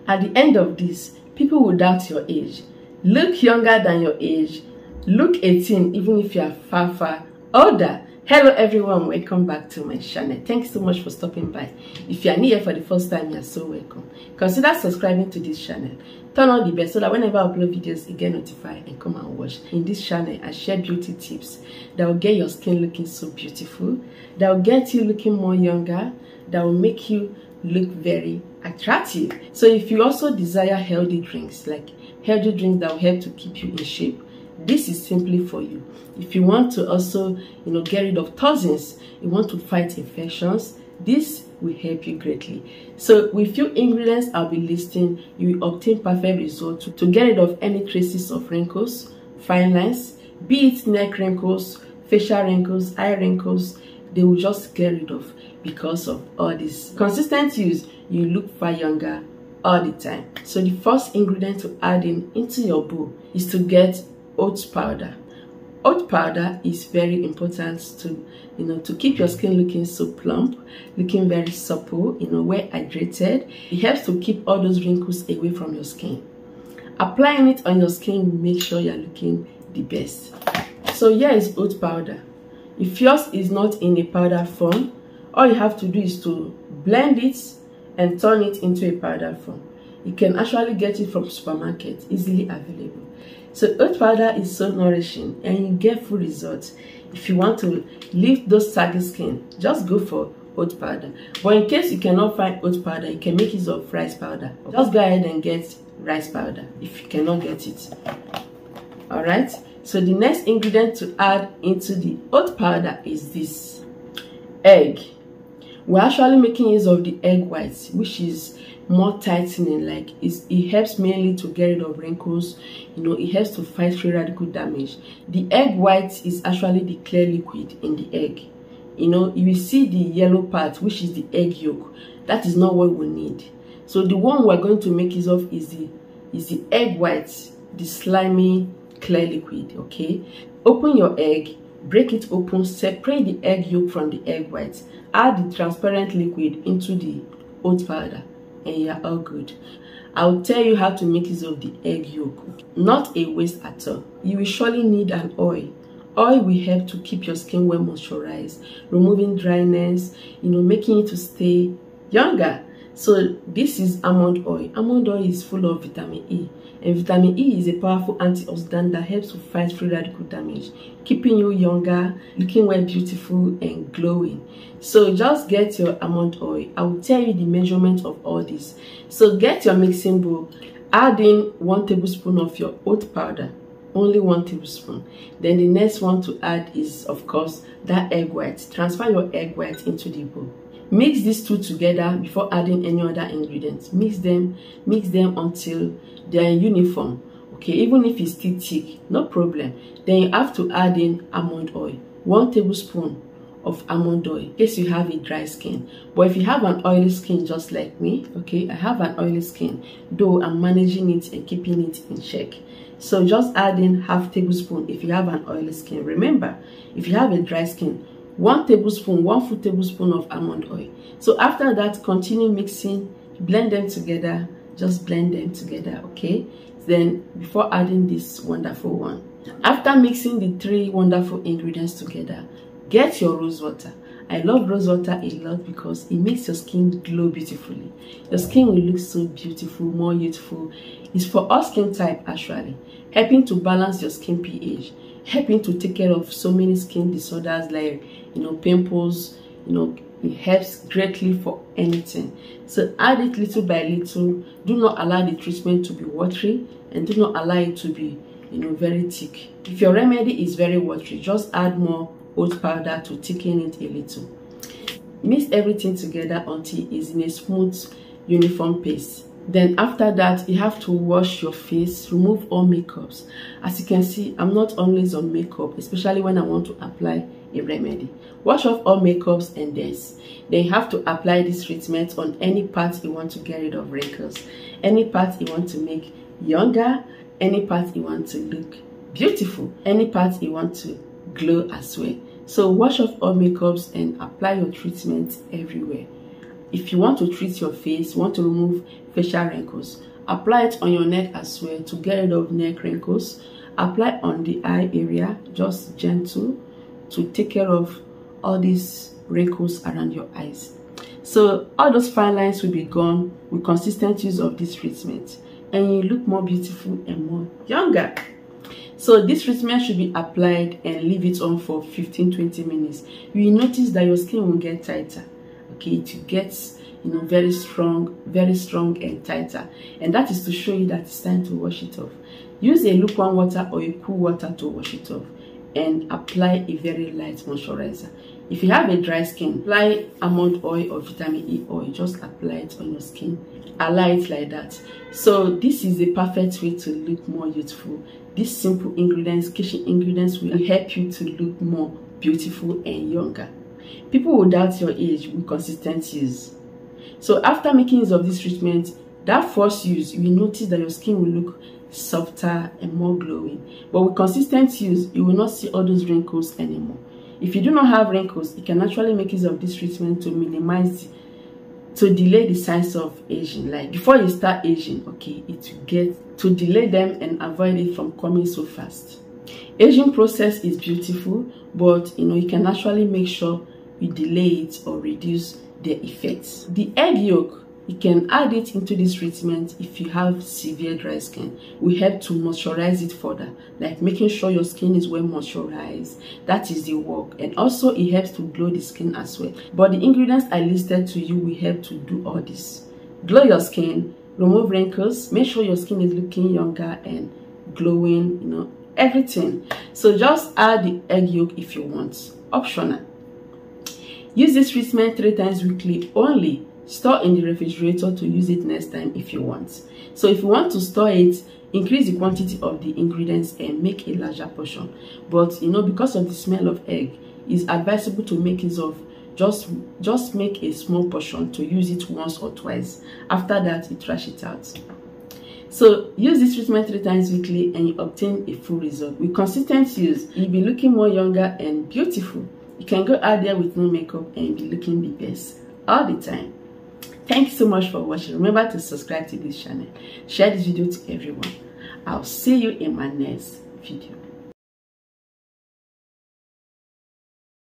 At the end of this, people will doubt your age. Look younger than your age. Look 18 even if you are far older. Hello everyone, welcome back to my channel. Thanks so much for stopping by. If you are new here for the first time, you are so welcome. Consider subscribing to this channel. Turn on the bell so that whenever I upload videos, you get notified and come and watch. In this channel, I share beauty tips that will get your skin looking so beautiful, that will get you looking more younger, that will make you look very attractive. So if you also desire healthy drinks, like healthy drinks that will help to keep you in shape, this is simply for you. If you want to also, get rid of toxins, you want to fight infections, this will help you greatly. So with few ingredients I'll be listing, you will obtain perfect results to get rid of any traces of wrinkles, fine lines, be it neck wrinkles, facial wrinkles, eye wrinkles. They will just get rid of because of all this. Consistent use, you look far younger all the time. So the first ingredient to add into your bowl is to get oat powder. Oat powder is very important to keep your skin looking so plump, looking very supple, well hydrated. It helps to keep all those wrinkles away from your skin. Applying it on your skin will make sure you're looking the best. So here is oat powder. If yours is not in a powder form, all you have to do is to blend it and turn it into a powder form. You can actually get it from supermarket, easily available. So oat powder is so nourishing and you get full results. If you want to lift those saggy skin, just go for oat powder. But in case you cannot find oat powder, you can make use of rice powder. Just go ahead and get rice powder if you cannot get it. Alright, so the next ingredient to add into the oat powder is this egg. We're actually making use of the egg whites, which is more tightening. Like it helps mainly to get rid of wrinkles. It helps to fight free radical damage. The egg white is actually the clear liquid in the egg. You will see the yellow part, which is the egg yolk. That is not what we need. So the one we're going to make use of is the egg white, the slimy clear liquid. Okay, open your egg, break it open, separate the egg yolk from the egg white, add the transparent liquid into the oat powder, and you're all good. I'll tell you how to make use of the egg yolk. Not a waste at all. You will surely need an oil. Oil will help to keep your skin well moisturized, removing dryness, making it to stay younger. So this is almond oil. Almond oil is full of vitamin E. And vitamin E is a powerful antioxidant that helps to fight free radical damage, keeping you younger, looking well, beautiful, and glowing. So just get your almond oil. I will tell you the measurement of all this. So get your mixing bowl, add in 1 tablespoon of your oat powder, only 1 tablespoon. Then the next one to add is, of course, that egg white. Transfer your egg white into the bowl. Mix these two together before adding any other ingredients. Mix them until they are uniform. Okay, even if it's still thick, no problem. Then you have to add in almond oil, 1 tablespoon of almond oil, in case you have a dry skin. But if you have an oily skin just like me, okay, I have an oily skin, though I'm managing it and keeping it in check. So just add in ½ tablespoon if you have an oily skin. Remember, if you have a dry skin, 1 full tablespoon of almond oil. So after that, continue mixing, blend them together, just blend them together, okay? Then before adding this wonderful one, after mixing the 3 wonderful ingredients together, get your rose water. I love rose water a lot because it makes your skin glow beautifully. Your skin will look so beautiful, more youthful. It's for all skin type actually, helping to balance your skin pH, helping to take care of so many skin disorders like pimples. It helps greatly for anything. So add it little by little. Do not allow the treatment to be watery, and do not allow it to be very thick. If your remedy is very watery, just add more oat powder to thicken it a little. Mix everything together until it's in a smooth uniform paste. Then after that, you have to wash your face, remove all makeups. As you can see, I'm not always on makeup, especially when I want to apply a remedy. Wash off all makeups and then you have to apply this treatment on any part you want to get rid of wrinkles, any part you want to make younger, any part you want to look beautiful, any part you want to glow as well. So wash off all makeups and apply your treatment everywhere. if you want to treat your face, want to remove facial wrinkles, apply it on your neck as well to get rid of neck wrinkles. Apply on the eye area, just gentle, to take care of all these wrinkles around your eyes. So all those fine lines will be gone with consistent use of this treatment, and you look more beautiful and more younger. So this treatment should be applied and leave it on for 15-20 minutes. You will notice that your skin will get tighter. Okay, it gets very strong and tighter, and that is to show you that it's time to wash it off. Use a lukewarm water or a cool water to wash it off, and apply a very light moisturizer. If you have a dry skin, apply almond oil or vitamin E oil. Just apply it on your skin. Allow it like that. So this is the perfect way to look more youthful. These simple ingredients, kitchen ingredients, will help you to look more beautiful and younger. People will doubt your age with consistent use. So after making use of this treatment, that first use, you will notice that your skin will look softer and more glowing. But with consistent use, you will not see all those wrinkles anymore. If you do not have wrinkles, you can actually make use of this treatment to minimize, to delay the signs of aging. Like before you start aging, okay, it will get to delay them and avoid it from coming so fast. Aging process is beautiful, but you can actually make sure you delay it or reduce the effects. The egg yolk, you can add it into this treatment if you have severe dry skin. We help to moisturize it further, like making sure your skin is well moisturized. That is the work, and also it helps to glow the skin as well. But the ingredients I listed to you will help to do all this. Glow your skin, remove wrinkles, make sure your skin is looking younger and glowing, everything. So just add the egg yolk if you want, optional. Use this treatment 3 times weekly only. Store in the refrigerator to use it next time if you want. So if you want to store it, increase the quantity of the ingredients and make a larger portion. But because of the smell of egg, it's advisable to make use of just make a small portion to use it once or twice. After that, you trash it out. So use this treatment 3 times weekly and you obtain a full result. With consistent use, you'll be looking more younger and beautiful. You can go out there with no makeup and be looking the best all the time. Thank you so much for watching. Remember to subscribe to this channel. Share this video to everyone. I'll see you in my next video.